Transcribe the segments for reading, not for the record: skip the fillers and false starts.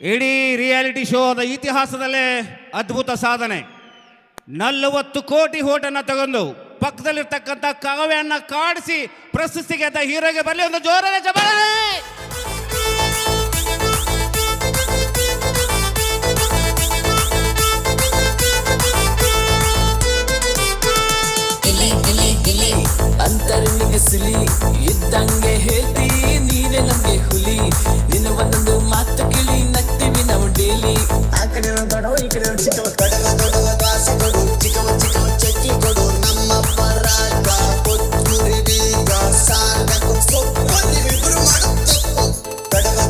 ಇಡೀ ರಿಯಾಲಿಟಿ ಶೋದ ಇತಿಹಾಸದಲ್ಲೇ ಅದ್ಭುತ ಸಾಧನೆ. 40 ಕೋಟಿ ಓಟನ್ನು ತಗೊಂಡು ಪಕ್ಕದಲ್ಲಿರ್ತಕ್ಕಂಥ ಕಾವ್ಯನ್ನ ಕಾಡಿಸಿ ಪ್ರಶಸ್ತಿ ಗೆದ್ದ ಹೀರೋಗೆ ಬರಲಿ ಒಂದು ಜೋರಾದ ಚಪ್ಪಾಳೆ. ಅಂತರ್ನಿಗೆ ಸಿಲಿ ಇದ್ದಂಗೆ ಹೇಳ್ತಿ ನೀನೆ ನಮ್ಗೆ ಹುಲಿ. ನಿನ್ನ ಒಂದೊಂದು ಮಾತು ಕಿಳಿ ನಗ್ತೀವಿ ನಾವು ಡೈಲಿ. ಆ ಕಡೆ ದೊಡ್ಡವ ಈ ಕಡೆ ಚಿಕ್ಕವ ದೊಡ್ಡವ ದಾಸ ಕೊಡು ಚಿಕ್ಕವ ಚಿಕ್ಕವ ಚಕ್ಕಿ ಕೊಡು ನಮ್ಮ ಪರಾಗ ಕೊತ್ತೂರಿ ಬೀಗ ಸಾಗಕ್ಕೂ ಸೊಪ್ಪು ನೀವಿಬ್ರು ಮಾಡುತ್ತಪ್ಪು.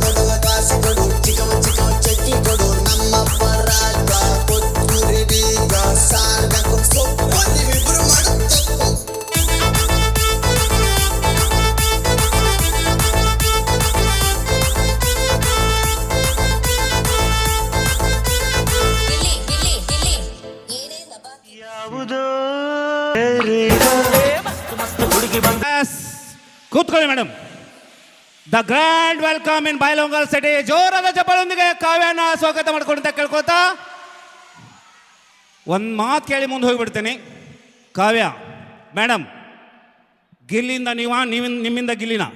ದೊಡ್ಡವ ದಾಸ ಕೊಡು ಚಿಕ್ಕವ ಚಿಕ್ಕವ ಚಕ್ಕಿ ಕೊಡು ನಮ್ಮ ಪರಾಗ ಕೊತ್ತೂರಿ ಬೀಗ ಸಾಗಕ್ಕೂ ಸೊಪ್ಪು ನೀವಿಬ್ರು ಮಾಡುತ್ತಪ್ಪು. ಕೂತ್ಕೊಳ್ಳಿ madam. The grand welcome in ಬೈಲೊಂಗಲ್ ಸಿಟಿ. ಜೋರಾದ ಚಪ್ಪಾಳೊಂದಿಗೆ ಕಾವ್ಯನ ಸ್ವಾಗತ ಮಾಡ್ಕೊಂಡು ಅಂತ ಕೇಳ್ಕೊತಾ ಒಂದು ಮಾತು ಕೇಳಿ ಮುಂದೆ ಹೋಗಿಬಿಡ್ತೇನೆ. ಕಾವ್ಯ ಮೇಡಮ್, ಗಿಲ್ಲಿಂದ ನಿಮ್ಮಿಂದ ಗಿಲ್ಲಿನ?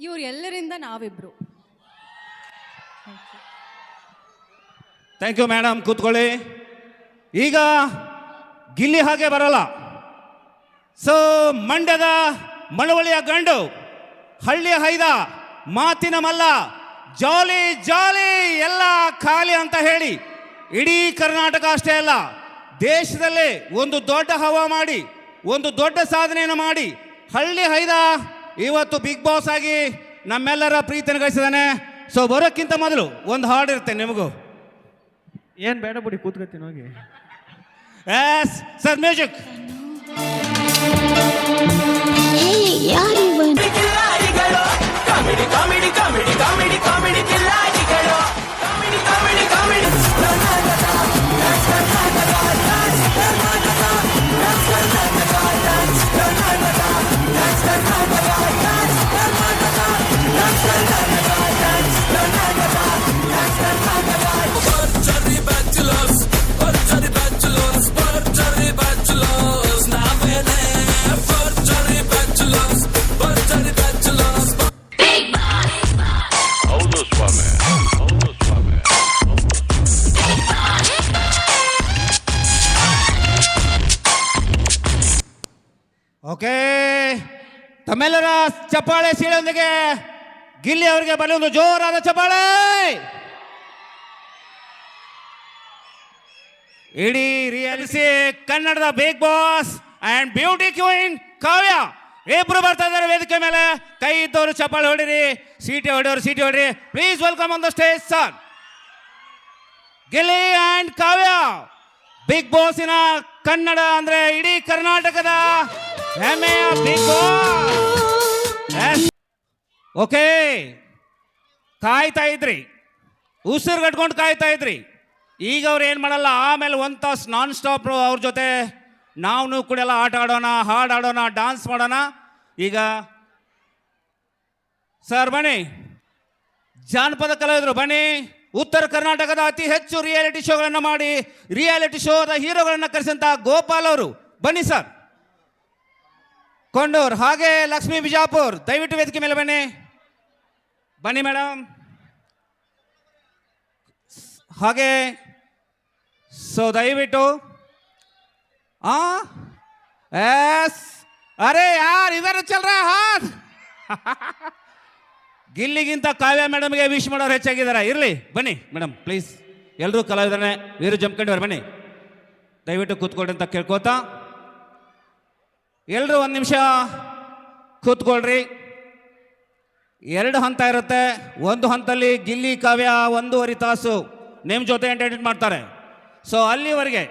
ಇವ್ರು ಎಲ್ಲರಿಂದ ನಾವಿಬ್ರು. ಥ್ಯಾಂಕ್ ಯು ಮೇಡಮ್, ಕೂತ್ಕೊಳ್ಳಿ. ಈಗ ಗಿಲ್ಲಿ ಹಾಗೆ ಬರಲ್ಲ. ಸೊ ಮಂಡ್ಯದ ಮಳವಳ್ಳಿಯ ಗಂಡು, ಹಳ್ಳಿಯ ಹೈದ, ಮಾತಿನ ಮಲ್ಲ, ಜಾಲಿ ಜಾಲಿ ಎಲ್ಲ ಖಾಲಿ ಅಂತ ಹೇಳಿ ಇಡೀ ಕರ್ನಾಟಕ ಅಷ್ಟೇ ಅಲ್ಲ ದೇಶದಲ್ಲೇ ಒಂದು ದೊಡ್ಡ ಹವಾ ಮಾಡಿ ಒಂದು ದೊಡ್ಡ ಸಾಧನೆಯನ್ನು ಮಾಡಿ ಹಳ್ಳಿ ಹೈದ ಇವತ್ತು ಬಿಗ್ ಬಾಸ್ ಆಗಿ ನಮ್ಮೆಲ್ಲರ ಪ್ರೀತಿಯನ್ನು ಗಳಿಸಿದಾನೆ. ಸೊ ಬರೋಕ್ಕಿಂತ ಮೊದಲು ಒಂದು ಹಾಡು ಇರುತ್ತೆ ನಿಮಗೂ. ಏನ್ ಬೇಡ ಬಿಡಿ, ಕೂತ್ಕೊತೀನಿ ಹೋಗಿ. Yes sir, music. Comedy comedy comedy comedy comedy ಕಿಲ್ಲಾಡಿಗಳು ಕಾಮಿಡಿ ಕಾಮಿಡಿ ಕಾಮಿಡಿ ಓಕೆ, ತಮ್ಮೆಲ್ಲರ ಚಪ್ಪಾಳೆ ಸೀಳೊಂದಿಗೆ ಗಿಲ್ಲಿ ಅವರಿಗೆ ಬರಲಿ ಒಂದು ಜೋರಾದ ಚಪ್ಪಾಳೆ. ಇಡೀ ರಿಯಾಲಿಟಿ ಕನ್ನಡದ Bigg Boss and beauty queen Kavya ಇಬ್ರು ಬರ್ತಾ ಇದ್ದಾರೆ ವೇದಿಕೆ ಮೇಲೆ. ಕೈ ಇದ್ದವರು ಚಪ್ಪಾಳೆ ಹೊಡಿರಿ, ಸೀಟಿ ಹೊಡೆಯವರು ಸೀಟಿ ಹೊಡಿರಿ. Please welcome on the stage sir. Gilli and Kavya, Bigg ಬಾಸಿನ ಕನ್ನಡ ಅಂದ್ರೆ ಇಡೀ ಕರ್ನಾಟಕದ ಹೆಮ್ಮೆಯ ಬಿಗ್ ಬಾಸ್. ಓಕೆ, ಕಾಯ್ತಾ ಇದ್ರಿ, ಉಸಿರು ಕಟ್ಕೊಂಡು ಕಾಯ್ತಾ ಇದ್ರಿ. ಈಗ ಅವ್ರು ಏನು ಮಾಡಲ್ಲ, ಆಮೇಲೆ ಒಂದು ತಾಸು ನಾನ್ ಸ್ಟಾಪ್ ಅವ್ರ ಜೊತೆ ನಾವು ಕೂಡ ಎಲ್ಲ ಆಟ ಆಡೋಣ, ಹಾಡು ಆಡೋಣ, ಡಾನ್ಸ್ ಮಾಡೋಣ. ಈಗ ಸರ್ ಬನ್ನಿ, ಜಾನಪದ ಕಲಾವಿದರು ಬನ್ನಿ. ಉತ್ತರ ಕರ್ನಾಟಕದ ಅತಿ ಹೆಚ್ಚು ರಿಯಾಲಿಟಿ ಶೋಗಳನ್ನು ಮಾಡಿ ರಿಯಾಲಿಟಿ ಶೋದ ಹೀರೋಗಳನ್ನು ಕರೆಸಂತ ಗೋಪಾಲ್ ಅವರು ಬನ್ನಿ ಸರ್. ಕೊಂಡೂರ್, ಹಾಗೆ ಲಕ್ಷ್ಮೀ ಬಿಜಾಪುರ್, ದಯವಿಟ್ಟು ವೇದಿಕೆ ಮೇಲೆ ಬನ್ನಿ. ಬನ್ನಿ ಮೇಡಮ್. ಹಾಗೆ ಸೊ ದಯವಿಟ್ಟು ಎಸ್, ಅರೆ ಯಾರ್ ಇದಾರೆ ಚಲ್ರ ಹಾತ್. ಗಿಲ್ಲಿಗಿಂತ ಕಾವ್ಯ ಮೇಡಮ್ಗೆ ವಿಶ್ ಮಾಡೋರು ಹೆಚ್ಚಾಗಿದ್ದಾರೆ. ಇರಲಿ ಬನ್ನಿ ಮೇಡಮ್, ಪ್ಲೀಸ್. ಎಲ್ಲರೂ ಕಲಾವಿದರೇ, ವೀರು ಜಂಪ್ಕೊಂಡಿವ್ರು ಬನ್ನಿ. ದಯವಿಟ್ಟು ಕೂತ್ಕೊಳ್ರಿ ಅಂತ ಕೇಳ್ಕೋತಾ ಎಲ್ಲರೂ ಒಂದು ನಿಮಿಷ ಕೂತ್ಕೊಳ್ರಿ. 2 ಹಂತ ಇರುತ್ತೆ. ಒಂದು ಹಂತದಲ್ಲಿ ಗಿಲ್ಲಿ ಕಾವ್ಯ 1.5 ತಾಸು ನಿಮ್ಮ ಜೊತೆ ಎಂಟರ್ಟೈನ್ ಮಾಡ್ತಾರೆ. ಸೊ ಅಲ್ಲಿವರೆಗೆ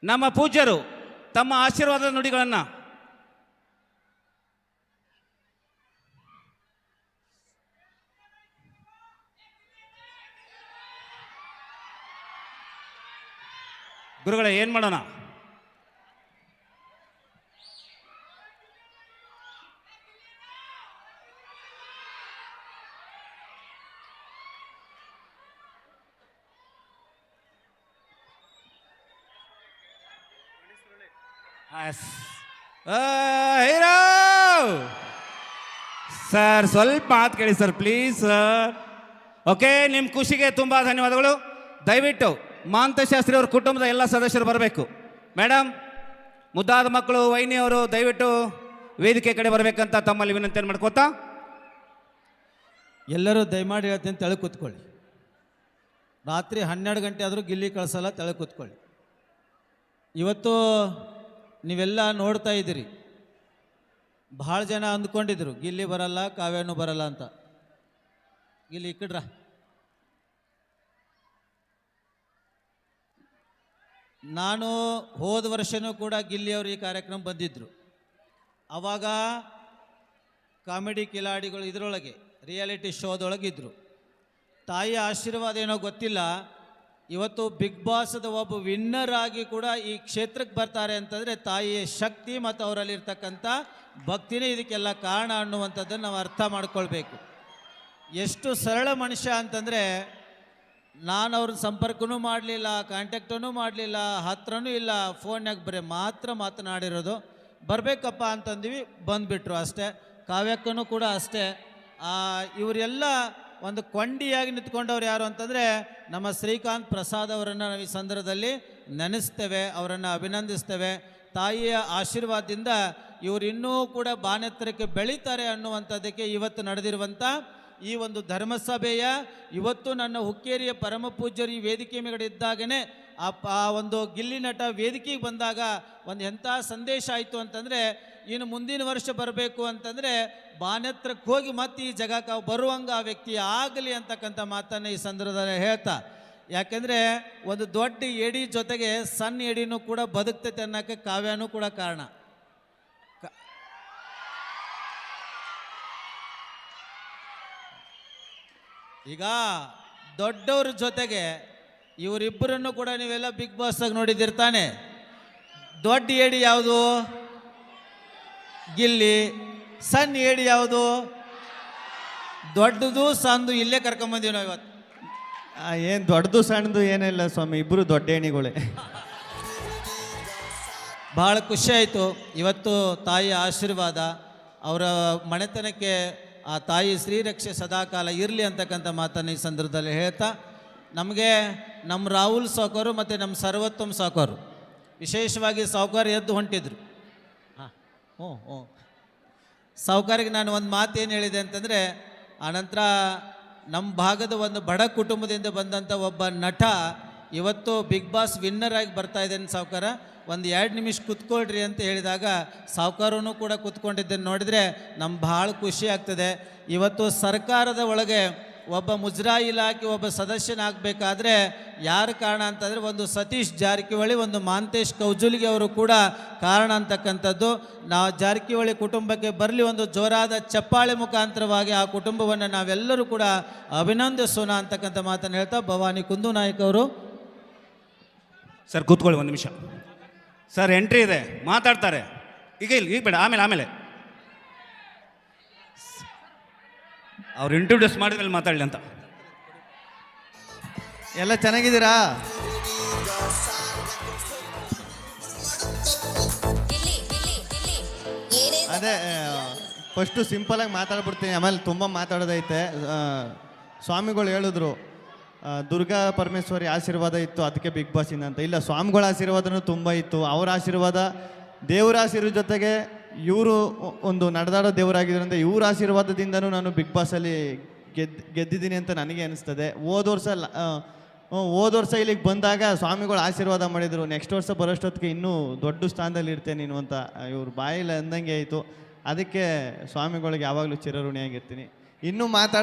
ನಮ್ಮ ಪೂಜ್ಯರು ತಮ್ಮ ಆಶೀರ್ವಾದದ ನುಡಿಗಳನ್ನು ಗುರುಗಳೇ ಏನು ಮಾಡೋಣ? ಹೀರೋ ಸರ್ ಸ್ವಲ್ಪ ಮಾತು ಕೇಳಿ ಸರ್ ಪ್ಲೀಸ್ ಸರ್. ಓಕೆ, ನಿಮ್ಮ ಖುಷಿಗೆ ತುಂಬ ಧನ್ಯವಾದಗಳು. ದಯವಿಟ್ಟು ಮಾಂತಶಾಸ್ತ್ರಿ ಅವ್ರ ಕುಟುಂಬದ ಎಲ್ಲ ಸದಸ್ಯರು ಬರಬೇಕು. ಮೇಡಮ್, ಮುದ್ದಾದ ಮಕ್ಕಳು ವೈನಿಯವರು ದಯವಿಟ್ಟು ವೇದಿಕೆ ಕಡೆ ಬರಬೇಕಂತ ತಮ್ಮಲ್ಲಿ ವಿನಂತಿಯನ್ನು ಮಾಡ್ಕೋತಾ, ಎಲ್ಲರೂ ದಯಮಾಡಿ ಹೇಳ್ತೀನಿ, ತೆಳಗೆ ಕೂತ್ಕೊಳ್ಳಿ. ರಾತ್ರಿ 12 ಗಂಟೆ ಆದರೂ ಗಿಲ್ಲಿ ಕಳಿಸಲ್ಲ, ತೆಳಗೆ ಕೂತ್ಕೊಳ್ಳಿ. ಇವತ್ತು ನೀವೆಲ್ಲ ನೋಡ್ತಾ ಇದ್ದೀರಿ, ಭಾಳ ಜನ ಅಂದ್ಕೊಂಡಿದ್ರು ಗಿಲ್ಲಿ ಬರಲ್ಲ, ಕಾವ್ಯನೂ ಬರಲ್ಲ ಅಂತ. ಗಿಲ್ಲಿ ಇಕ್ಕಡ್ರ, ನಾನು ಹೋದ ವರ್ಷನೂ ಕೂಡ ಗಿಲ್ಲಿಯವರು ಈ ಕಾರ್ಯಕ್ರಮ ಬಂದಿದ್ದರು. ಆವಾಗ ಕಾಮಿಡಿ ಕಿಲಾಡಿಗಳು ಇದರೊಳಗೆ ರಿಯಾಲಿಟಿ ಶೋದೊಳಗಿದ್ದರು. ತಾಯಿಯ ಆಶೀರ್ವಾದ ಏನೋ ಗೊತ್ತಿಲ್ಲ, ಇವತ್ತು ಬಿಗ್ ಬಾಸ್ದ ಒಬ್ಬ ವಿನ್ನರ್ ಆಗಿ ಕೂಡ ಈ ಕ್ಷೇತ್ರಕ್ಕೆ ಬರ್ತಾರೆ ಅಂತಂದರೆ ತಾಯಿಯ ಶಕ್ತಿ ಮತ್ತು ಅವರಲ್ಲಿರ್ತಕ್ಕಂಥ ಭಕ್ತಿನೇ ಇದಕ್ಕೆಲ್ಲ ಕಾರಣ ಅನ್ನುವಂಥದ್ದನ್ನು ನಾವು ಅರ್ಥ ಮಾಡ್ಕೊಳ್ಬೇಕು. ಎಷ್ಟು ಸರಳ ಮನುಷ್ಯ ಅಂತಂದರೆ, ನಾನು ಅವ್ರನ್ನ ಸಂಪರ್ಕನೂ ಮಾಡಲಿಲ್ಲ, ಕಾಂಟ್ಯಾಕ್ಟೂ ಮಾಡಲಿಲ್ಲ, ಹತ್ರನೂ ಇಲ್ಲ, ಫೋನ್ಯಾಗ ಬರೀ ಮಾತನಾಡಿರೋದು. ಬರಬೇಕಪ್ಪ ಅಂತಂದ್ವಿ, ಬಂದುಬಿಟ್ರು ಅಷ್ಟೇ. ಕಾವ್ಯಕ್ಕೂ ಕೂಡ ಅಷ್ಟೇ. ಇವರೆಲ್ಲ ಒಂದು ಕೊಂಡಿಯಾಗಿ ನಿಂತ್ಕೊಂಡವ್ರು ಯಾರು ಅಂತಂದರೆ ನಮ್ಮ ಶ್ರೀಕಾಂತ್ ಪ್ರಸಾದ್ ಅವರನ್ನು ನಾವು ಈ ಸಂದರ್ಭದಲ್ಲಿ ನೆನೆಸ್ತೇವೆ, ಅವರನ್ನು ಅಭಿನಂದಿಸ್ತೇವೆ. ತಾಯಿಯ ಆಶೀರ್ವಾದದಿಂದ ಇವರು ಇನ್ನೂ ಕೂಡ ಬಾನೆತ್ತರಕ್ಕೆ ಬೆಳೀತಾರೆ ಅನ್ನುವಂಥದ್ದಕ್ಕೆ ಇವತ್ತು ನಡೆದಿರುವಂಥ ಈ ಒಂದು ಧರ್ಮಸಭೆಯ ಇವತ್ತು ನನ್ನ ಹುಕ್ಕೇರಿಯ ಪರಮ ಪೂಜ್ಯರು ಈ ವೇದಿಕೆ ಮೇಗಡೆ ಇದ್ದಾಗನೇ ಆ ಒಂದು ಗಿಲ್ಲಿ ನಟ ವೇದಿಕೆಗೆ ಬಂದಾಗ ಒಂದು ಎಂಥ ಸಂದೇಶ ಆಯಿತು ಅಂತಂದರೆ, ಇನ್ನು ಮುಂದಿನ ವರ್ಷ ಬರಬೇಕು ಅಂತಂದರೆ ಬಾನೆತ್ರಕ್ಕೆ ಹೋಗಿ ಮತ್ತೆ ಈ ಜಗಕ್ಕೆ ಬರುವಂಗೆ ಆ ವ್ಯಕ್ತಿ ಆಗಲಿ ಅಂತಕ್ಕಂಥ ಮಾತನ್ನು ಈ ಸಂದರ್ಭದಲ್ಲಿ ಹೇಳ್ತಾ, ಯಾಕೆಂದರೆ ಒಂದು ದೊಡ್ಡ ಎಡಿ ಜೊತೆಗೆ ಸಣ್ಣ ಎಡಿನೂ ಕೂಡ ಬದುಕ್ತೈತೆ ಅನ್ನೋಕ್ಕೆ ಕಾವ್ಯನೂ ಕೂಡ ಕಾರಣ. ಈಗ ದೊಡ್ಡವ್ರ ಜೊತೆಗೆ ಇವರಿಬ್ಬರನ್ನು ಕೂಡ ನೀವೆಲ್ಲ ಬಿಗ್ ಬಾಸ್ದಾಗ ನೋಡಿದಿರ್ತಾನೆ. ದೊಡ್ಡ ಏಡಿ ಯಾವುದು? ಗಿಲ್ಲಿ. ಸಣ್ಣ ಏಡಿ ಯಾವುದು? ದೊಡ್ಡದು ಸಣ್ಣದು ಇಲ್ಲೇ ಕರ್ಕೊಂಬಂದೀವಿ ನಾವು ಇವತ್ತು. ಏನು ದೊಡ್ಡದು ಸಣ್ಣದು ಏನಿಲ್ಲ ಸ್ವಾಮಿ, ಇಬ್ಬರು ದೊಡ್ಡ ಏಣಿಗಳೇ. ಭಾಳ ಖುಷಿ ಆಯಿತು ಇವತ್ತು. ತಾಯಿಯ ಆಶೀರ್ವಾದ ಅವರ ಮನೆತನಕ್ಕೆ ಆ ತಾಯಿ ಶ್ರೀರಕ್ಷೆ ಸದಾಕಾಲ ಇರಲಿ ಅಂತಕ್ಕಂಥ ಮಾತನ್ನು ಈ ಸಂದರ್ಭದಲ್ಲಿ ಹೇಳ್ತಾ, ನಮಗೆ ನಮ್ಮ ರಾಹುಲ್ ಸಾವ್ಕಾರು ಮತ್ತು ನಮ್ಮ ಸರ್ವೋತ್ತಮ್ ಸಾವ್ಕಾರು, ವಿಶೇಷವಾಗಿ ಸಾವ್ಕಾರ ಎದ್ದು ಹೊಂಟಿದ್ರು. ಹ್ಞೂ ಸಾವ್ಕಾರಿಗೆ ನಾನು ಒಂದು ಮಾತೇನು ಹೇಳಿದೆ ಅಂತಂದರೆ, ಆನಂತರ ನಮ್ಮ ಭಾಗದ ಒಂದು ಬಡ ಕುಟುಂಬದಿಂದ ಬಂದಂಥ ಒಬ್ಬ ನಟ ಇವತ್ತು ಬಿಗ್ ಬಾಸ್ ವಿನ್ನರ್ ಆಗಿ ಬರ್ತಾ ಇದ್ದೇನೆ ಸಾವ್ಕಾರ, ಒಂದು 2 ನಿಮಿಷ ಕೂತ್ಕೊಳ್ರಿ ಅಂತ ಹೇಳಿದಾಗ ಸಾವ್ಕಾರನೂ ಕೂಡ ಕೂತ್ಕೊಂಡಿದ್ದನ್ನು ನೋಡಿದರೆ ನಮ್ಗೆ ಭಾಳ ಖುಷಿ ಆಗ್ತದೆ. ಇವತ್ತು ಸರ್ಕಾರದ ಒಳಗೆ ಒಬ್ಬ ಮುಜರಾಯಿ ಇಲಾಖೆ ಒಬ್ಬ ಸದಸ್ಯನಾಗಬೇಕಾದ್ರೆ ಯಾರು ಕಾರಣ ಅಂತಂದರೆ ಒಂದು ಸತೀಶ್ ಜಾರಕಿಹೊಳಿ, ಒಂದು ಮಾಂತೇಶ್ ಕೌಜುಲಿಗೆ ಅವರು ಕೂಡ ಕಾರಣ ಅಂತಕ್ಕಂಥದ್ದು. ನಾವು ಜಾರಕಿಹೊಳಿ ಕುಟುಂಬಕ್ಕೆ ಬರಲಿ, ಒಂದು ಜೋರಾದ ಚಪ್ಪಾಳೆ ಮುಖಾಂತರವಾಗಿ ಆ ಕುಟುಂಬವನ್ನು ನಾವೆಲ್ಲರೂ ಕೂಡ ಅಭಿನಂದಿಸೋಣ ಅಂತಕ್ಕಂಥ ಮಾತನ್ನು ಹೇಳ್ತಾ, ಭವಾನಿ ಕುಂದು ನಾಯಕ್ ಅವರು. ಸರ್ ಕೂತ್ಕೊಳ್ಳಿ ಒಂದು ನಿಮಿಷ. ಸರ್ ಎಂಟ್ರಿ ಇದೆ, ಮಾತಾಡ್ತಾರೆ. ಈಗ ಬೇಡ, ಆಮೇಲೆ ಅವ್ರು ಇಂಟ್ರೊಡ್ಯೂಸ್ ಮಾಡಿದ್ಮೇಲೆ ಮಾತಾಡಲಿ ಅಂತ. ಎಲ್ಲ ಚೆನ್ನಾಗಿದ್ದೀರಾ? ಅದೇ ಫಸ್ಟು ಸಿಂಪಲಾಗಿ ಮಾತಾಡ್ಬಿಡ್ತೀನಿ, ಆಮೇಲೆ ತುಂಬ ಮಾತಾಡೋದೈತೆ. ಸ್ವಾಮಿಗಳು ಹೇಳಿದ್ರು ದುರ್ಗಾ ಪರಮೇಶ್ವರಿ ಆಶೀರ್ವಾದ ಇತ್ತು ಅದಕ್ಕೆ ಬಿಗ್ ಬಾಸಿಂದ ಅಂತ. ಇಲ್ಲ, ಸ್ವಾಮಿಗಳ ಆಶೀರ್ವಾದನೂ ತುಂಬ ಇತ್ತು. ಅವರ ಆಶೀರ್ವಾದ, ದೇವರ ಆಶೀರ್ವಾದ ಜೊತೆಗೆ ಇವರು ಒಂದು ನಡೆದಾಡೋ ದೇವರಾಗಿದ್ದರಿಂದ ಇವ್ರ ಆಶೀರ್ವಾದದಿಂದನೂ ನಾನು ಬಿಗ್ ಬಾಸಲ್ಲಿ ಗೆದ್ದಿದ್ದೀನಿ ಅಂತ ನನಗೆ ಅನಿಸ್ತದೆ. ಹೋದ ವರ್ಷ ಇಲ್ಲಿಗೆ ಬಂದಾಗ ಸ್ವಾಮಿಗಳು ಆಶೀರ್ವಾದ ಮಾಡಿದರು, ನೆಕ್ಸ್ಟ್ ವರ್ಷ ಬರೋಷ್ಟೊತ್ತಿಗೆ ಇನ್ನೂ ದೊಡ್ಡ ಸ್ಥಾನದಲ್ಲಿ ಇರ್ತೇನೆ ನೀನು ಅಂತ ಇವ್ರ ಬಾಯಲ್ಲಿ ಅಂದಂಗೆ ಆಯಿತು. ಅದಕ್ಕೆ ಸ್ವಾಮಿಗಳಿಗೆ ಯಾವಾಗಲೂ ಚಿರಋಣಿಯಾಗಿರ್ತೀನಿ. ಇನ್ನೂ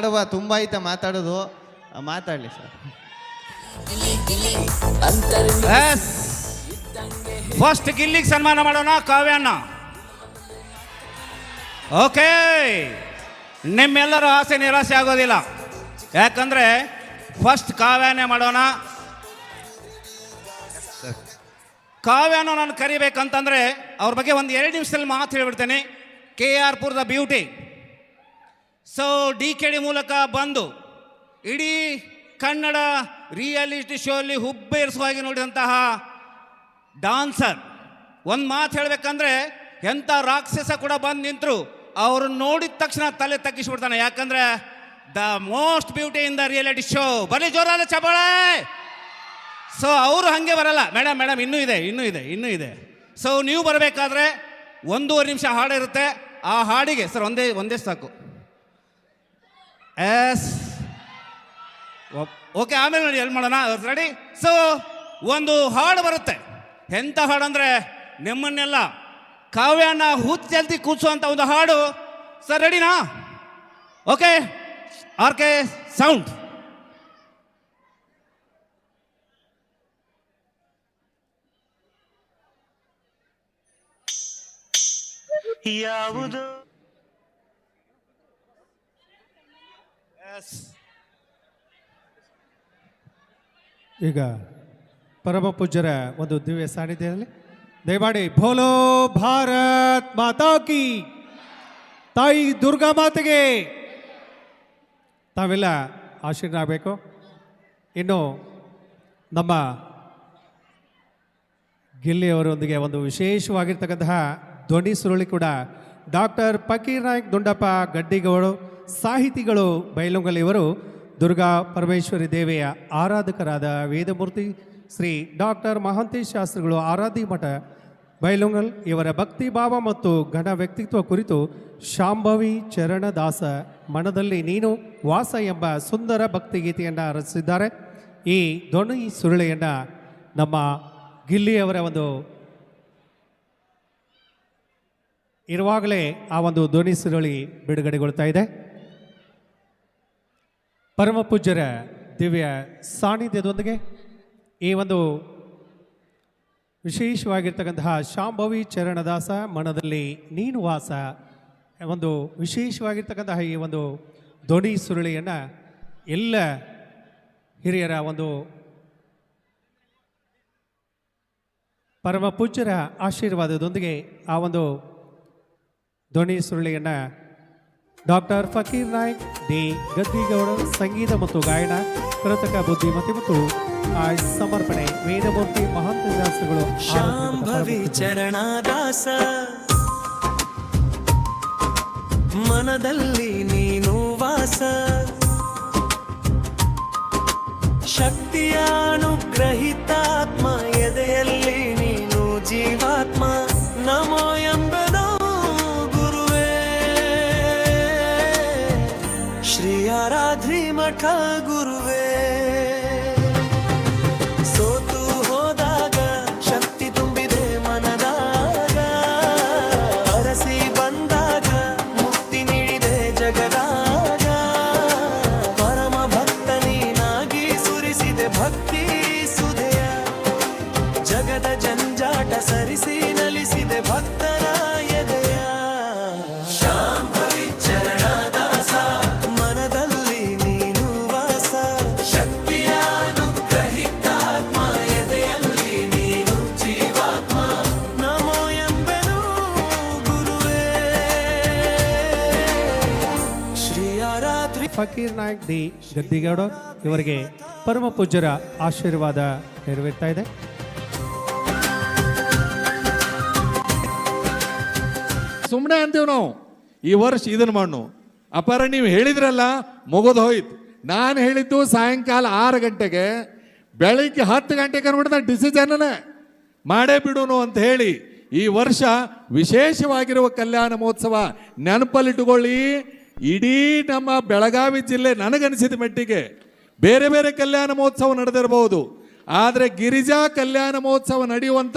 ತುಂಬ ಐತೆ ಮಾತಾಡೋದು, ಮಾತಾಡಲಿ ಸರ್. ಫಸ್ಟ್ ಗಿಲ್ಲಿಗೆ ಸನ್ಮಾನ ಮಾಡೋಣ, ಕಾವ್ಯನ. ಓಕೆ, ನಿಮ್ಮೆಲ್ಲರ ಆಸೆ ನಿರಾಸೆ ಆಗೋದಿಲ್ಲ, ಯಾಕಂದರೆ ಫಸ್ಟ್ ಕಾವ್ಯನೇ ಮಾಡೋಣ. ಕಾವ್ಯನೂ ನಾನು ಕರಿಬೇಕಂತಂದರೆ ಅವ್ರ ಬಗ್ಗೆ ಒಂದು 2 ನಿಮಿಷದಲ್ಲಿ ಮಾತು ಹೇಳ್ಬಿಡ್ತೇನೆ. KR ಪುರದ ಬ್ಯೂಟಿ. ಸೊ DKD ಮೂಲಕ ಬಂದು ಇಡೀ ಕನ್ನಡ ರಿಯಾಲಿಟಿ ಶೋ ಅಲ್ಲಿ ಹುಬ್ಬೇರಿಸುವಾಗಿ ನೋಡಿದಂತಹ ಡಾನ್ಸರ್, ಒಂದು ಮಾತು ಹೇಳಬೇಕಂದ್ರೆ ಎಂಥ ರಾಕ್ಷಸ ಕೂಡ ಬಂದು ನಿಂತರು ಅವರು ನೋಡಿದ ತಕ್ಷಣ ತಲೆ ತಗ್ಗಿಸ್ಬಿಡ್ತಾನೆ. ಯಾಕಂದ್ರೆ the most beauty in the reality show. ಬರೀ ಜೋರಾದ ಚಪ್ಪಾಳೆ. ಸೊ ಅವರು ಹಾಗೆ ಬರಲ್ಲ. ಮೇಡಮ್ ಇನ್ನೂ ಇದೆ. ಸೊ ನೀವು ಬರಬೇಕಾದ್ರೆ 1.5 ನಿಮಿಷ ಹಾಡು ಇರುತ್ತೆ. ಆ ಹಾಡಿಗೆ ಸರ್ ಒಂದೇ ಸಾಕು. ಎಸ್ ಓಕೆ, ಆಮೇಲೆ ನೋಡಿ ಎಲ್ಲಿ ಮಾಡೋಣ. ರೆಡಿ? ಸೊ ಒಂದು ಹಾಡು ಬರುತ್ತೆ. ಎಂಥ ಹಾಡು ಅಂದರೆ ನಿಮ್ಮನ್ನೆಲ್ಲ ಕಾವ್ಯನ ಹುಚ್ಚಲ್ತಿ ಕೂರಿಸುವಂಥ ಒಂದು ಹಾಡು. ಸರ್ ರೆಡಿನಾ? Okay, RK sound. ಯಾವುದು ಈಗ ಪರಮ ಪೂಜ್ಯರ ಒಂದು ದಿವ್ಯ ಸಾನ್ನಿಧ್ಯದಲ್ಲಿ ದಯಮಾಡಿ ಭೋಲೋ ಭಾರತ್ ಮಾತಾ ಕಿ, ತಾಯಿ ದುರ್ಗಾ ಮಾತೆಗೆ ತಾವೆಲ್ಲ ಆಶೀರ್ವಾದಬೇಕು. ಇನ್ನು ನಮ್ಮ ಗಿಲ್ಲಿಯವರೊಂದಿಗೆ ಒಂದು ವಿಶೇಷವಾಗಿರ್ತಕ್ಕಂತಹ ಧ್ವನಿ ಸುರುಳಿ ಕೂಡ ಡಾಕ್ಟರ್ ಫಕೀರ್ ನಾಯಕ್ ದುಂಡಪ್ಪ ಗಡ್ಡಿಗೌಡು, ಸಾಹಿತಿಗಳು ಬೈಲೊಂಗಲ್. ಇವರು ದುರ್ಗಾ ಪರಮೇಶ್ವರಿ ದೇವಿಯ ಆರಾಧಕರಾದ ವೇದಮೂರ್ತಿ ಶ್ರೀ ಡಾಕ್ಟರ್ ಮಹಾಂತೇಶ್ ಶಾಸ್ತ್ರಿಗಳು ಆರಾಧ್ಯ ಮಠ ಬೈಲೊಂಗಲ್ ಇವರ ಭಕ್ತಿ ಭಾವ ಮತ್ತು ಘನ ವ್ಯಕ್ತಿತ್ವ ಕುರಿತು ಶಾಂಭವಿ ಚರಣದಾಸ ಮನದಲ್ಲಿ ನೀನು ವಾಸ ಎಂಬ ಸುಂದರ ಭಕ್ತಿಗೀತೆಯನ್ನು ರಚಿಸಿದ್ದಾರೆ. ಈ ಧ್ವನಿ ಸುರುಳಿಯನ್ನು ನಮ್ಮ ಗಿಲ್ಲಿಯವರ ಒಂದು ಇರುವಾಗಲೇ ಆ ಒಂದು ಧ್ವನಿ ಸುರುಳಿ ಬಿಡುಗಡೆಗೊಳ್ತಾ ಇದೆ. ಪರಮ ಪೂಜ್ಯರ ದಿವ್ಯ ಸಾನ್ನಿಧ್ಯದೊಂದಿಗೆ ಈ ಒಂದು ವಿಶೇಷವಾಗಿರ್ತಕ್ಕಂತಹ ಶಾಂಭವಿ ಚರಣದಾಸ ಮನದಲ್ಲಿ ನೀನು ವಾಸ ಒಂದು ವಿಶೇಷವಾಗಿರ್ತಕ್ಕಂತಹ ಈ ಒಂದು ಧ್ವನಿ ಸುರುಳಿಯನ್ನು ಎಲ್ಲ ಹಿರಿಯರ ಒಂದು ಪರಮ ಪೂಜ್ಯರ ಆಶೀರ್ವಾದದೊಂದಿಗೆ ಆ ಒಂದು ಧ್ವನಿ ಸುರುಳಿಯನ್ನು ಡಾಕ್ಟರ್ ಫಕೀರ್ ನಾಯಕ್ ಡಿ ಗದ್ದಿಗೌಡ ಸಂಗೀತ ಮತ್ತು ಗಾಯನ, ಕೃತಕ ಬುದ್ಧಿಮತ್ತೆ ಮತ್ತು ಸಮರ್ಪಣೆ ವೇದಮೂರ್ತಿ ಮಹಾಂತ ಶಾಸ್ತ್ರಿಗಳು. ಶಾಂಭವಿ ಚರಣದಾಸ ಮನದಲ್ಲಿ ನೀನು ವಾಸ, ಶಕ್ತಿಯ ಅನುಗ್ರಹಿತಾತ್ಮ ಎದೆಯಲ್ಲಿ ನೀನು ಜೀವಾತ್ಮ. ನಮೋ ಎಂಬೆನೋ ಗುರುವೇ ಶ್ರೀ ಆರಾಧ್ರಿ ಮಠ ಗುರುವೇ. ಸೋತು ಹೋದಾಗ ಶಕ್ತಿ ತುಂಬಿದೆ ಮನದಾಗ, ಅರಸಿ ಬಂದಾಗ ಮುಕ್ತಿ ನೀಡಿದೆ ಜಗದಾಗ. ಪರಮ ಭಕ್ತ ನೀನಾಗಿ ಸುರಿಸಿದೆ ಭಕ್ತಿ ಸುಧೆಯ, ಜಗದ ಜಂಜಾಟ ಸರಿಸಿ ನಲಿಸಿದೆ ಭಕ್ತರ ಎದೆಯ. ಶಾಂಭವಿ ಚರಣದಾಸ ಮನದಲ್ಲಿ ನೀನು ವಾಸ, ಶಕ್ತಿಯ ಅನುಗ್ರಹಿತಾತ್ಮ ಎದೆಯಲ್ಲಿ ನೀನು ಜೀವಾತ್ಮ. ನಮೋ ಎಂಬೆನು ಗುರುವೇ ಶ್ರೀ ಆರಾಧ್ರಿ. ಫಕೀರ್ ನಾಯಕ್ ಡಿ ಗದ್ದಿಗೌಡ ಇವರಿಗೆ ಪರಮ ಪೂಜ್ಯರ ಆಶೀರ್ವಾದ ನೆರವೇರ್ತಾ ಇದೆ. ಸುಮ್ಮನೆ ಅಂತೀವಿ ನಾವು ಈ ವರ್ಷ ಇದನ್ನು ಮಾಡು. ಅಪಾರ ನೀವು ಹೇಳಿದ್ರಲ್ಲ ಮುಗಿದು ಹೋಯ್ತು. ನಾನು ಹೇಳಿದ್ದು ಸಾಯಂಕಾಲ 6 ಗಂಟೆಗೆ, ಬೆಳಿಗ್ಗೆ 10 ಗಂಟೆಗೆ ಅನ್ಬಿಟ್ಟು ನಾನು ಡಿಸಿಷನ್ನೇ ಮಾಡೇ ಬಿಡೋನು ಅಂತ ಹೇಳಿ ಈ ವರ್ಷ ವಿಶೇಷವಾಗಿರುವ ಕಲ್ಯಾಣ ಮಹೋತ್ಸವ ನೆನಪಲ್ಲಿಟ್ಟುಕೊಳ್ಳಿ. ಇಡೀ ನಮ್ಮ ಬೆಳಗಾವಿ ಜಿಲ್ಲೆ ನನಗನಿಸಿದ ಮಟ್ಟಿಗೆ ಬೇರೆ ಬೇರೆ ಕಲ್ಯಾಣ ಮಹೋತ್ಸವ ನಡೆದಿರಬಹುದು, ಆದರೆ ಗಿರಿಜಾ ಕಲ್ಯಾಣ ಮಹೋತ್ಸವ ನಡೆಯುವಂಥ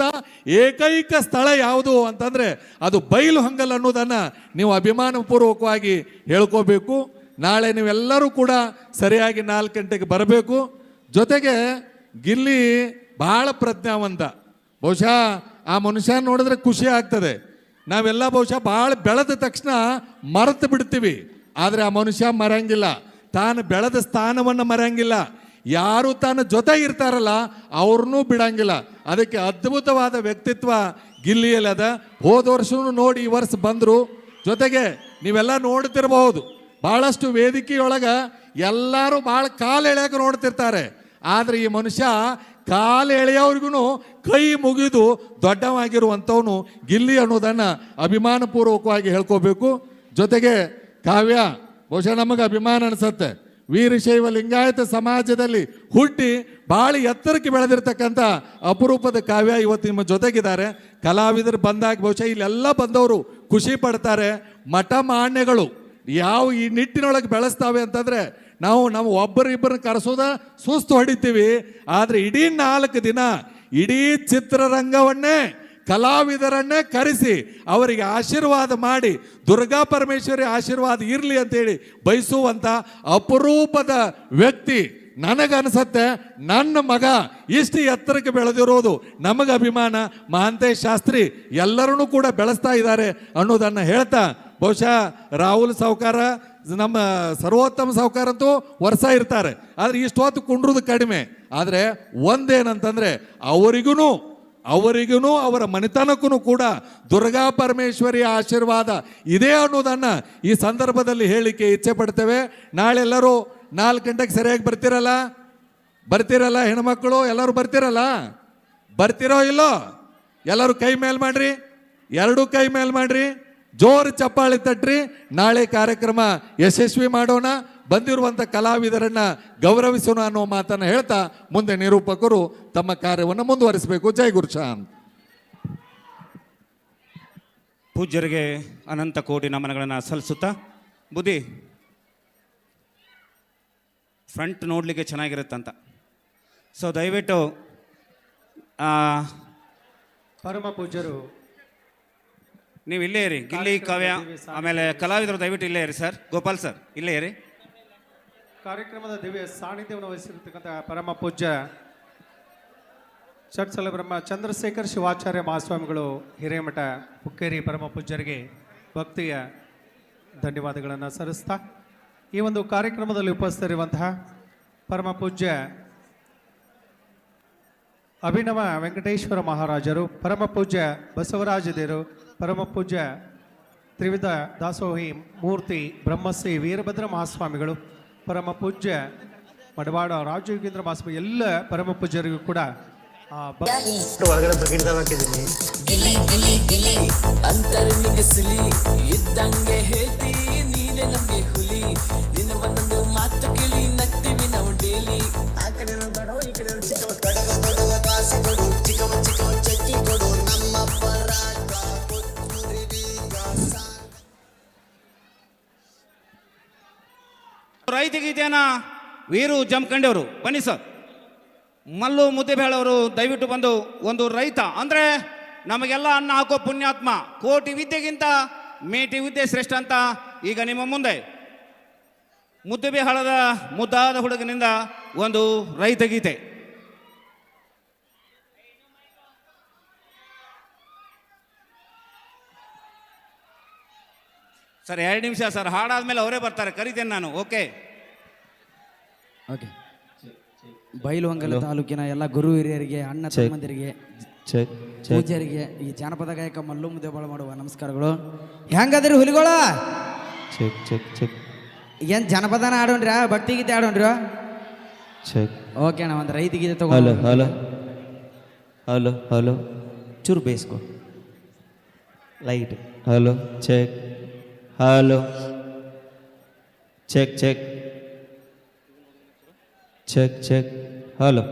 ಏಕೈಕ ಸ್ಥಳ ಯಾವುದು ಅಂತಂದರೆ ಅದು ಬೈಲು ಹಂಗಲ್ ಅನ್ನೋದನ್ನು ನೀವು ಅಭಿಮಾನಪೂರ್ವಕವಾಗಿ ಹೇಳ್ಕೋಬೇಕು. ನಾಳೆ ನೀವೆಲ್ಲರೂ ಕೂಡ ಸರಿಯಾಗಿ 4 ಗಂಟೆಗೆ ಬರಬೇಕು. ಜೊತೆಗೆ ಗಿಲ್ಲಿ ಭಾಳ ಪ್ರಜ್ಞಾವಂತ. ಬಹುಶಃ ಆ ಮನುಷ್ಯ ನೋಡಿದ್ರೆ ಖುಷಿ ಆಗ್ತದೆ. ನಾವೆಲ್ಲ ಬಹುಶಃ ಭಾಳ ಬೆಳೆದ ತಕ್ಷಣ ಮರೆತು ಬಿಡ್ತೀವಿ, ಆದರೆ ಆ ಮನುಷ್ಯ ಮರೆಯಂಗಿಲ್ಲ. ತಾನು ಬೆಳೆದ ಸ್ಥಾನವನ್ನು ಮರೆಯಂಗಿಲ್ಲ. ಯಾರು ತನ್ನ ಜೊತೆ ಇರ್ತಾರಲ್ಲ ಅವ್ರನ್ನೂ ಬಿಡಂಗಿಲ್ಲ. ಅದಕ್ಕೆ ಅದ್ಭುತವಾದ ವ್ಯಕ್ತಿತ್ವ ಗಿಲ್ಲಿಯಲ್ಲಿ ಅದ. ಹೋದ ವರ್ಷವೂ ನೋಡಿ ಈ ವರ್ಷ ಬಂದರು. ಜೊತೆಗೆ ನೀವೆಲ್ಲ ನೋಡ್ತಿರಬಹುದು, ಭಾಳಷ್ಟು ವೇದಿಕೆಯೊಳಗೆ ಎಲ್ಲರೂ ಭಾಳ ಕಾಲು ಎಳೆಯಕ್ಕೆ ನೋಡ್ತಿರ್ತಾರೆ, ಆದರೆ ಈ ಮನುಷ್ಯ ಕಾಲು ಎಳೆಯೋರ್ಗು ಕೈ ಮುಗಿದು ದೊಡ್ಡವಾಗಿರುವಂಥವನು ಗಿಲ್ಲಿ ಅನ್ನೋದನ್ನು ಅಭಿಮಾನಪೂರ್ವಕವಾಗಿ ಹೇಳ್ಕೋಬೇಕು. ಜೊತೆಗೆ ಕಾವ್ಯ ಬಹುಶಃ ನಮಗೆ ಅಭಿಮಾನ ಅನಿಸುತ್ತೆ, ವೀರಶೈವ ಲಿಂಗಾಯತ ಸಮಾಜದಲ್ಲಿ ಹುಟ್ಟಿ ಭಾಳ ಎತ್ತರಕ್ಕೆ ಬೆಳೆದಿರ್ತಕ್ಕಂಥ ಅಪರೂಪದ ಕಾವ್ಯ ಇವತ್ತು ನಿಮ್ಮ ಜೊತೆಗಿದ್ದಾರೆ. ಕಲಾವಿದರು ಬಂದಾಗ ಬಹುಶಃ ಇಲ್ಲೆಲ್ಲ ಬಂದವರು ಖುಷಿ ಪಡ್ತಾರೆ. ಮಠ ಮಾನ್ಯಗಳು ಯಾವ ಈ ನಿಟ್ಟಿನೊಳಗೆ ಬೆಳೆಸ್ತಾವೆ ಅಂತಂದರೆ ನಾವು ಒಬ್ಬರಿಬ್ಬರನ್ನ ಕರೆಸೋದ ಸುಸ್ತು ಹೊಡಿತೀವಿ. ಆದರೆ ಇಡೀ 4 ದಿನ ಇಡೀ ಚಿತ್ರರಂಗವನ್ನೇ ಕಲಾವಿದರನ್ನೇ ಕರೆಸಿ ಅವರಿಗೆ ಆಶೀರ್ವಾದ ಮಾಡಿ ದುರ್ಗಾ ಪರಮೇಶ್ವರಿ ಆಶೀರ್ವಾದ ಇರಲಿ ಅಂತೇಳಿ ಬಯಸುವಂಥ ಅಪರೂಪದ ವ್ಯಕ್ತಿ ನನಗನ್ಸತ್ತೆ. ನನ್ನ ಮಗ ಇಷ್ಟು ಎತ್ತರಕ್ಕೆ ಬೆಳೆದಿರೋದು ನಮಗೆ ಅಭಿಮಾನ. ಮಹಾಂತೇಶ್ ಶಾಸ್ತ್ರಿ ಎಲ್ಲರನ್ನೂ ಕೂಡ ಬೆಳೆಸ್ತಾ ಇದ್ದಾರೆ ಅನ್ನೋದನ್ನು ಹೇಳ್ತಾ, ಬಹುಶಃ ರಾಹುಲ್ ಸಾವ್ಕಾರ ನಮ್ಮ ಸರ್ವೋತ್ತಮ ಸಾವ್ಕಾರ ಅಂತೂ ವರ್ಷ ಇರ್ತಾರೆ, ಆದರೆ ಇಷ್ಟು ಹೊತ್ತು ಕುಂಡ್ರದು ಕಡಿಮೆ. ಆದರೆ ಒಂದೇನಂತಂದರೆ ಅವರಿಗೂ ಅವರ ಮನೆತನಕ್ಕೂ ಕೂಡ ದುರ್ಗಾ ಪರಮೇಶ್ವರಿಯ ಆಶೀರ್ವಾದ ಇದೆ ಅನ್ನೋದನ್ನು ಈ ಸಂದರ್ಭದಲ್ಲಿ ಹೇಳಲಿಕ್ಕೆ ಇಚ್ಛೆ ಪಡ್ತೇವೆ. ನಾಳೆಲ್ಲರೂ 4 ಗಂಟೆಗೆ ಸರಿಯಾಗಿ ಬರ್ತಿರಲ್ಲ ಹೆಣ್ಮಕ್ಳು ಎಲ್ಲರೂ ಬರ್ತಿರೋ ಇಲ್ಲೋ? ಎಲ್ಲರೂ ಕೈ ಮೇಲ್ ಮಾಡ್ರಿ, 2 ಕೈ ಮೇಲ್ ಮಾಡ್ರಿ, ಜೋರು ಚಪ್ಪಾಳಿ ತಟ್ರಿ. ನಾಳೆ ಕಾರ್ಯಕ್ರಮ ಯಶಸ್ವಿ ಮಾಡೋಣ, ಬಂದಿರುವಂಥ ಕಲಾವಿದರನ್ನು ಗೌರವಿಸೋಣ ಅನ್ನೋ ಮಾತನ್ನು ಹೇಳ್ತಾ ಮುಂದೆ ನಿರೂಪಕರು ತಮ್ಮ ಕಾರ್ಯವನ್ನು ಮುಂದುವರಿಸಬೇಕು. ಜೈ ಗುರುಶಾಂತ್. ಪೂಜ್ಯರಿಗೆ ಅನಂತ ಕೋಟಿ ನಮನಗಳನ್ನು ಸಲ್ಲಿಸುತ್ತಾ, ಬುದ್ಧಿ ಫ್ರಂಟ್ ನೋಡಲಿಕ್ಕೆ ಚೆನ್ನಾಗಿರುತ್ತಂತ. ಸೊ ದಯವಿಟ್ಟು ಪರಮ ಪೂಜ್ಯರು ನೀವು ಇಲ್ಲೇ ಇರಿ. ಗಿಲ್ಲಿ, ಕಾವ್ಯ, ಆಮೇಲೆ ಕಲಾವಿದರು ದಯವಿಟ್ಟು ಇಲ್ಲೇ ಇರಿ. ಸರ್ ಗೋಪಾಲ್ ಸರ್ ಇಲ್ಲೇ ಇರಿ. ಕಾರ್ಯಕ್ರಮದ ದಿವ್ಯ ಸಾನ್ನಿಧ್ಯವನ್ನು ವಹಿಸಿರ್ತಕ್ಕಂಥ ಪರಮ ಪೂಜ್ಯ ಷಟ್ಸಲ ಬ್ರಹ್ಮ ಚಂದ್ರಶೇಖರ್ ಶಿವಾಚಾರ್ಯ ಮಹಾಸ್ವಾಮಿಗಳು ಹಿರೇಮಠ ಹುಕ್ಕೇರಿ ಪರಮ ಪೂಜ್ಯರಿಗೆ ಭಕ್ತಿಯ ಧನ್ಯವಾದಗಳನ್ನು ಸಲ್ಲಿಸ್ತಾ, ಈ ಒಂದು ಕಾರ್ಯಕ್ರಮದಲ್ಲಿ ಉಪಸ್ಥಿತರಿರುವಂತಹ ಪರಮ ಪೂಜ್ಯ ಅಭಿನವ ವೆಂಕಟೇಶ್ವರ ಮಹಾರಾಜರು, ಪರಮ ಪೂಜ್ಯ ಬಸವರಾಜ ದೇವರು, ಪರಮ ಪೂಜ್ಯ ತ್ರಿವಿಧ ದಾಸೋಹಿ ಮೂರ್ತಿ ಬ್ರಹ್ಮಶ್ರೀ ವೀರಭದ್ರ ಮಹಾಸ್ವಾಮಿಗಳು, ಪರಮ ಪೂಜ್ಯ ಮಡವಾಡ ರಾಜಯೋಗೇಂದ್ರ ಮಹಾಸ್ವಾಮಿ, ಎಲ್ಲ ಪರಮ ಪೂಜ್ಯರಿಗೂ ಕೂಡ ಗಿಲಿ ಗಿಲಿ ಗಿಲಿ ಅಂತರನಿಗೆ ಸಿಲಿ ಇದ್ದಂಗೆ ಹೇಳ್ತಿ ನೀನೆ ನಮ್ಗೆ ಹುಲಿ. ನಿನ್ನ ಒಂದೊಂದು ಮಾತು ಕೇಳಿ ನಗ್ತೀವಿ ನಾವು ಡೇಲಿ. ಆ ಕಡೆ ನೋಡೋ ಈ ಕಡೆ ಚಿಕ್ಕವ ಕಾಸೆ ಕೊಡು, ಚಿಕ್ಕವ ಚಕ್ಕಿ ಕೊಡು, ನಮ್ಮ ಪರಾಟ ಪುತ್ತೂರಿ ಬೀಗ ರೈತ ಗೀತೆಯನ್ನ ವೀರು ಜಂಪ್ಕಂಡಿಯವರು ಬನ್ನಿ ಸರ್. ಮಲ್ಲು ಮುದ್ದೆಬೇಳವರು ದಯವಿಟ್ಟು ಬಂದು ಒಂದು ರೈತ ಅಂದರೆ ನಮಗೆಲ್ಲ ಅನ್ನ ಹಾಕೋ ಪುಣ್ಯಾತ್ಮ, ಕೋಟಿ ವಿದ್ಯೆಗಿಂತ ಮೇಟಿ ವಿದ್ಯೆ ಶ್ರೇಷ್ಠ ಅಂತ ಈಗ ನಿಮ್ಮ ಮುಂದೆ ಮುದ್ದೆಬೇಳದ ಮುದ್ದಾದ ಹುಡುಗನಿಂದ ಒಂದು ರೈತ ಗೀತೆ. ಸರ್ 2 ನಿಮಿಷ ಸರ್, ಹಾಡಾದ್ಮೇಲೆ ಅವರೇ ಬರ್ತಾರೆ, ಕರಿತೇನೆ ನಾನು. Okay okay. ಬೈಲುಹೊಂಗಲ ತಾಲೂಕಿನ ಎಲ್ಲ ಗುರು ಹಿರಿಯರಿಗೆ, ಅಣ್ಣ ತಮ್ಮಂದಿರಿಗೆ, ಪೂಜ್ಯರಿಗೆ, ಈ ಜಾನಪದ ಗಾಯಕ ಮಲ್ಲು ಮುದ್ದೆಬಾಳ ಮಾಡುವ ನಮಸ್ಕಾರಗಳು. ಹೆಂಗದ್ರಿ ಹುಲಿಗೋಳ? ಏನ್ ಜನಪದನ ಆಡೋಣ್ರ, ಭಕ್ತಿ ಗೀತೆ ಆಡೋಣ್ರ? ಓಕೆ ಅಣ್ಣ, ಒಂದು ರೈತ ಗೀತೆ ತಗೋ. ಹಲೋ ಹಲೋ ಹಲೋ ಹಲೋ ಚೂರು ಬೇಯಿಸ್ಕೊ light. Hello check, hello check check check check. Hello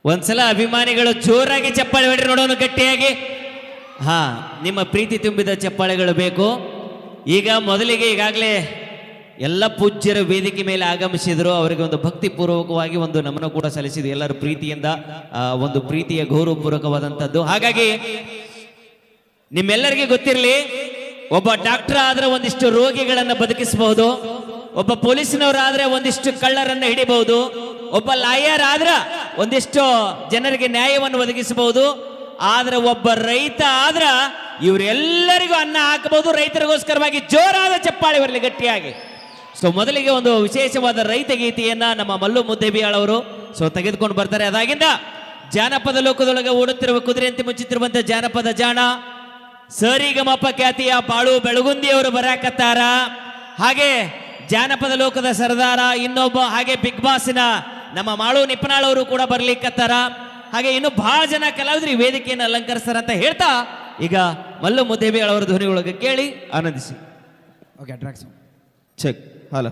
ಒಂದ್ಸಲ ಅಭಿಮಾನಿಗಳು ಜೋರಾಗಿ ಚಪ್ಪಾಳೆ ಹೊಡ್ರಿ ನೋಡೋಣ ಗಟ್ಟಿಯಾಗಿ. ಹಾ, ನಿಮ್ಮ ಪ್ರೀತಿ ತುಂಬಿದ ಚಪ್ಪಾಳೆಗಳು ಬೇಕು. ಈಗ ಮೊದಲಿಗೆ ಈಗಾಗಲೇ ಎಲ್ಲ ಪೂಜ್ಯರ ವೇದಿಕೆ ಮೇಲೆ ಆಗಮಿಸಿದ್ರು, ಅವರಿಗೆ ಒಂದು ಭಕ್ತಿಪೂರ್ವಕವಾಗಿ ಒಂದು ನಮನ ಕೂಡ ಸಲ್ಲಿಸಿದ್ರು, ಎಲ್ಲರ ಪ್ರೀತಿಯಿಂದ ಒಂದು ಪ್ರೀತಿಯ ಗೌರವಪೂರ್ವಕವಾದಂಥದ್ದು. ಹಾಗಾಗಿ ನಿಮ್ಮೆಲ್ಲರಿಗೆ ಗೊತ್ತಿರಲಿ, ಒಬ್ಬ ಡಾಕ್ಟರ್ ಆದ್ರೆ ಒಂದಿಷ್ಟು ರೋಗಿಗಳನ್ನು ಬದುಕಿಸಬಹುದು, ಒಬ್ಬ ಪೊಲೀಸಿನವರಾದ್ರೆ ಒಂದಿಷ್ಟು ಕಳ್ಳರನ್ನು ಹಿಡಿಬಹುದು, ಒಬ್ಬ ಲಾಯರ್ ಆದ್ರ ಒಂದಿಷ್ಟು ಜನರಿಗೆ ನ್ಯಾಯವನ್ನು ಒದಗಿಸಬಹುದು. ಆದ್ರೆ ಒಬ್ಬ ರೈತ ಆದ್ರ ಇವರೆಲ್ಲರಿಗೂ ಅನ್ನ ಹಾಕಬಹುದು. ರೈತರಿಗೋಸ್ಕರವಾಗಿ ಜೋರಾದ ಚಪ್ಪಾಳೆ ಬರಲಿ ಗಟ್ಟಿಯಾಗಿ. ಸೊ ಮೊದಲಿಗೆ ಒಂದು ವಿಶೇಷವಾದ ರೈತ ಗೀತೆಯನ್ನ ನಮ್ಮ ಮಲ್ಲು ಮುದ್ದೆಬಿಯಾಳ್ ಅವರು ತೆಗೆದುಕೊಂಡು ಬರ್ತಾರೆ. ಅದಾಗಿಂದ ಜಾನಪದ ಲೋಕದೊಳಗೆ ಓಡುತ್ತಿರುವ ಕುದುರೆಯಂತೆ ಮುಚ್ಚುತ್ತಿರುವಂತ ಜಾನಪದ ಜಾಣ ಸರಿಗಮಪ ಖ್ಯಾತಿಯ ಬಾಳು ಬೆಳಗುಂದಿ ಅವರು ಬರಾಕತ್ತಾರ. ಹಾಗೆ ಜಾನಪದ ಲೋಕದ ಸರದಾರ ಇನ್ನೊಬ್ಬ, ಹಾಗೆ ಬಿಗ್ ಬಾಸ್ನ ನಮ್ಮ ಮಾಳು ನಿಪನಾಳ್ ಅವರು ಕೂಡ ಬರ್ಲಿಕ್ಕತ್ತಾರ. ಹಾಗೆ ಇನ್ನು ಬಹಳ ಜನ ಕಲಾವಿದರು ಈ ವೇದಿಕೆಯನ್ನು ಅಲಂಕರಿಸ್ತಾರ ಅಂತ ಹೇಳ್ತಾ ಈಗ ಮಲ್ಲು ಮುದ್ದೇಬಿಯಾಳ್ ಅವರ ಧ್ವನಿ ಒಳಗೆ ಕೇಳಿ ಆನಂದಿಸಿ. Okay tax check hello